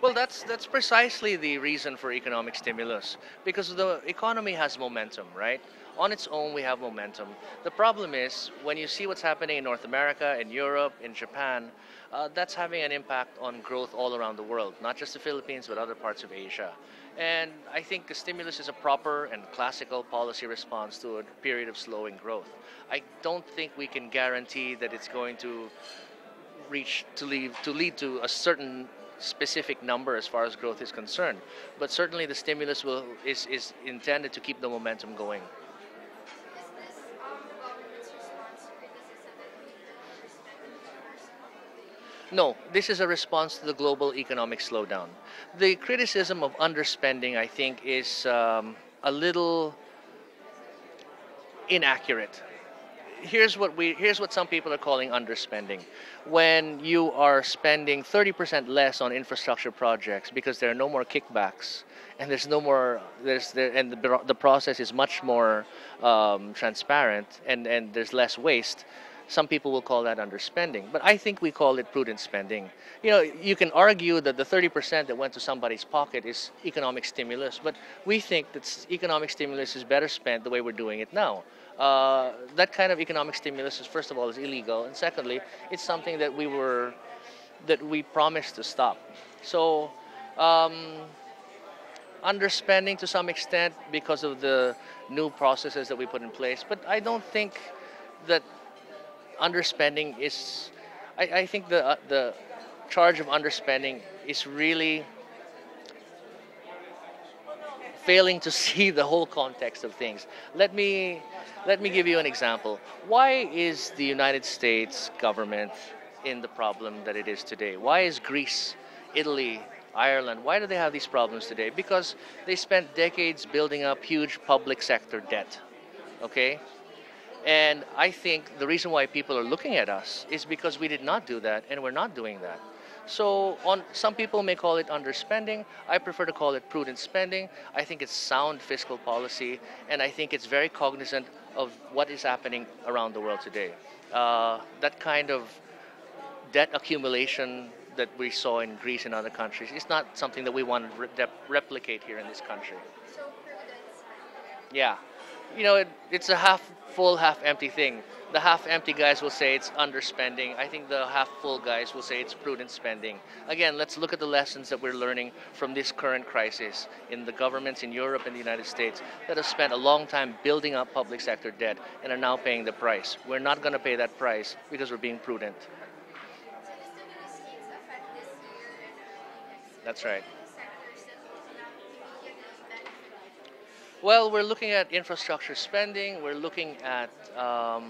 Well, that's precisely the reason for economic stimulus because the economy has momentum, right? On its own, we have momentum. The problem is when you see what's happening in North America, in Europe, in Japan, that's having an impact on growth all around the world, not just the Philippines, but other parts of Asia. And I think the stimulus is a proper and classical policy response to a period of slowing growth. I don't think we can guarantee that it's going to lead to a certain specific number as far as growth is concerned. But certainly the stimulus is intended to keep the momentum going. Is this government's response to criticism that we No, this is a response to the global economic slowdown. The criticism of underspending, I think, is a little inaccurate. Here's what some people are calling underspending. When you are spending 30% less on infrastructure projects because there are no more kickbacks and there's no more the process is much more transparent and there's less waste. Some people will call that underspending, but I think we call it prudent spending. You can argue that the 30% that went to somebody's pocket is economic stimulus, but we think that economic stimulus is better spent the way we're doing it now. That kind of economic stimulus is, first of all, is illegal, and secondly, it's something that we promised to stop. So, um, underspending to some extent because of the new processes that we put in place, but I don't think that underspending is. I think the charge of underspending is really failing to see the whole context of things. Let me give you an example. Why is the United States government in the problem that it is today? Why is Greece, Italy, Ireland, why do they have these problems today? Because they spent decades building up huge public sector debt. Okay? And I think the reason why people are looking at us is because we did not do that and we're not doing that. So on some people may call it underspending. I prefer to call it prudent spending. I think it's sound fiscal policy and I think it's very cognizant of what is happening around the world today. That kind of debt accumulation that we saw in Greece and other countries is not something that we want to replicate here in this country. so prudent? Yeah. It's a half full, half empty thing. The half empty guys will say it's underspending. I think the half full guys will say it's prudent spending. Again, let's look at the lessons that we're learning from this current crisis in the governments in Europe and the United States that have spent a long time building up public sector debt and are now paying the price. We're not going to pay that price because we're being prudent. So the stimulus schemes affect this year and early next year. That's What right. are the sectors that will not immediately benefit? Well, we're looking at infrastructure spending. We're looking at uh,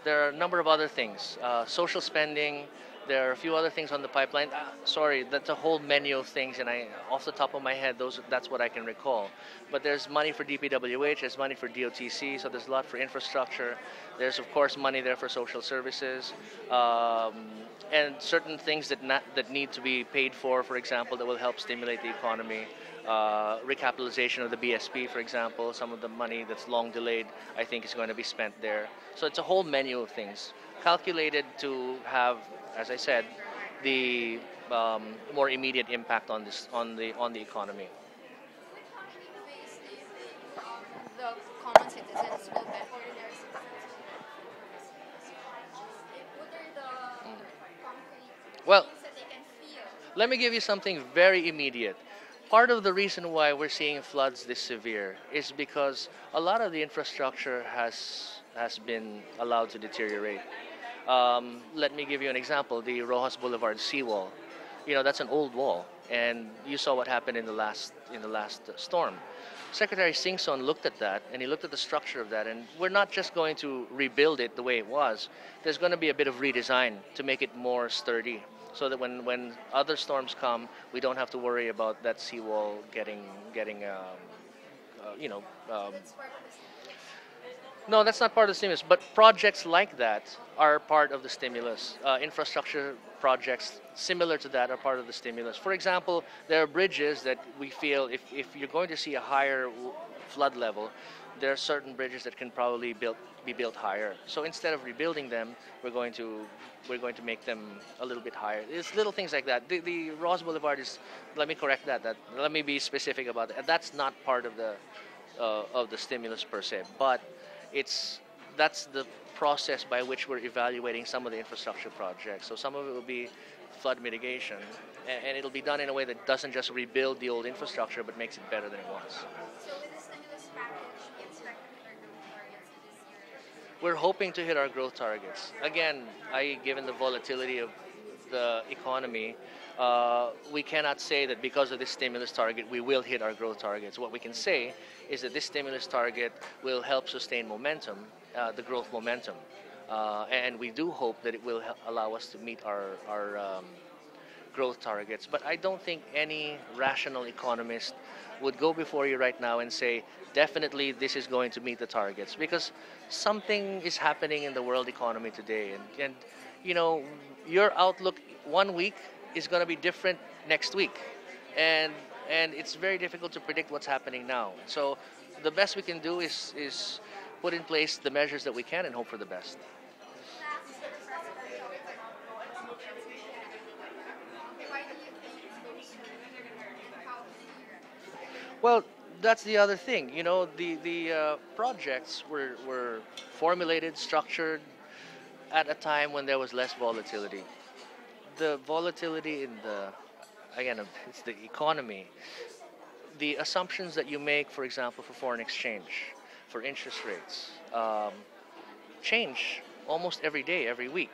there are a number of other things. Social spending. There are a few other things on the pipeline. Sorry, that's a whole menu of things, and off the top of my head, that's what I can recall. But there's money for DPWH, there's money for DOTC, so there's a lot for infrastructure. There's of course money there for social services, um, and certain things that need to be paid for example, that will help stimulate the economy. Recapitalization of the BSP, for example, some of the money that's long delayed, I think, is going to be spent there. So it's a whole menu of things calculated to have, as I said, the more immediate impact on the economy. Like how many ways do you think the common citizens will ordinary citizens will benefit from this stimulus? What are the concrete Well, things that they can feel? let me give you something very immediate. Part of the reason why we're seeing floods this severe is because a lot of the infrastructure has been allowed to deteriorate. Let me give you an example: the Rojas Boulevard seawall. That's an old wall, and you saw what happened in the last storm. Secretary Singson looked at that, and he looked at the structure of that, and we're not just going to rebuild it the way it was. There's going to be a bit of redesign to make it more sturdy, so that when other storms come, we don't have to worry about that seawall getting you know. That's part of the stimulus. No, that's not part of the stimulus. But projects like that are part of the stimulus. Infrastructure projects similar to that are part of the stimulus. For example, there are bridges that we feel if you're going to see a higher flood level, there are certain bridges that can probably be built higher. So instead of rebuilding them, we're going to we're going to make them a little bit higher. It's little things like that. The Ross Boulevard is. Let me correct that. Let me be specific about that. That's not part of the stimulus per se, but it's that's the process by which we're evaluating some of the infrastructure projects. So some of it will be flood mitigation, and it'll be done in a way that doesn't just rebuild the old infrastructure, but makes it better than it was. So with the stimulus package, we expect to hit our growth targets this year. We're hoping to hit our growth targets. Again, given the volatility of the economy, we cannot say that because of this stimulus target we will hit our growth targets. What we can say is that this stimulus target will help sustain momentum, the growth momentum, and we do hope that it will allow us to meet our growth targets. But I don't think any rational economist would go before you right now and say definitely this is going to meet the targets, because something is happening in the world economy today, and you know, your outlook one week is going to be different next week, and it's very difficult to predict what's happening now. So the best we can do is put in place the measures that we can and hope for the best. Last, the president talked about assumptions in Canada. Why do you think those were and how do you recommend? Well, that's the other thing. You know, the projects were formulated, structured at a time when there was less volatility. The volatility in again, it's the economy. The assumptions that you make, for example, for foreign exchange, for interest rates, change almost every day, every week.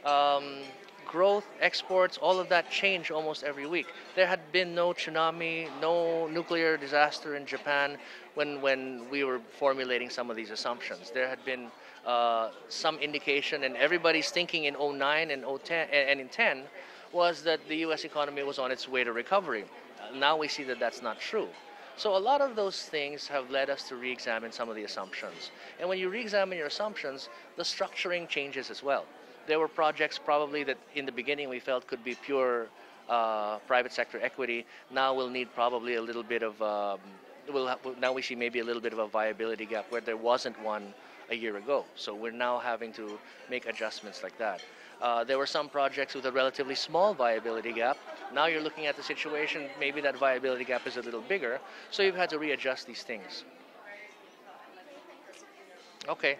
Um, Growth, exports, all of that change almost every week. There had been no tsunami, no nuclear disaster in Japan when we were formulating some of these assumptions. There had been some indication, and everybody's thinking in '09 and '10 and in 10 was that the U.S. economy was on its way to recovery. Now we see that that's not true. So a lot of those things have led us to re-examine some of the assumptions. And when you re-examine your assumptions, the structuring changes as well. There were projects probably that in the beginning we felt could be pure private sector equity. Now we'll need probably a little bit of, now we see maybe a little bit of a viability gap where there wasn't one a year ago. So we're now having to make adjustments like that. There were some projects with a relatively small viability gap. Now you're looking at the situation, maybe that viability gap is a little bigger. So you've had to readjust these things. Okay.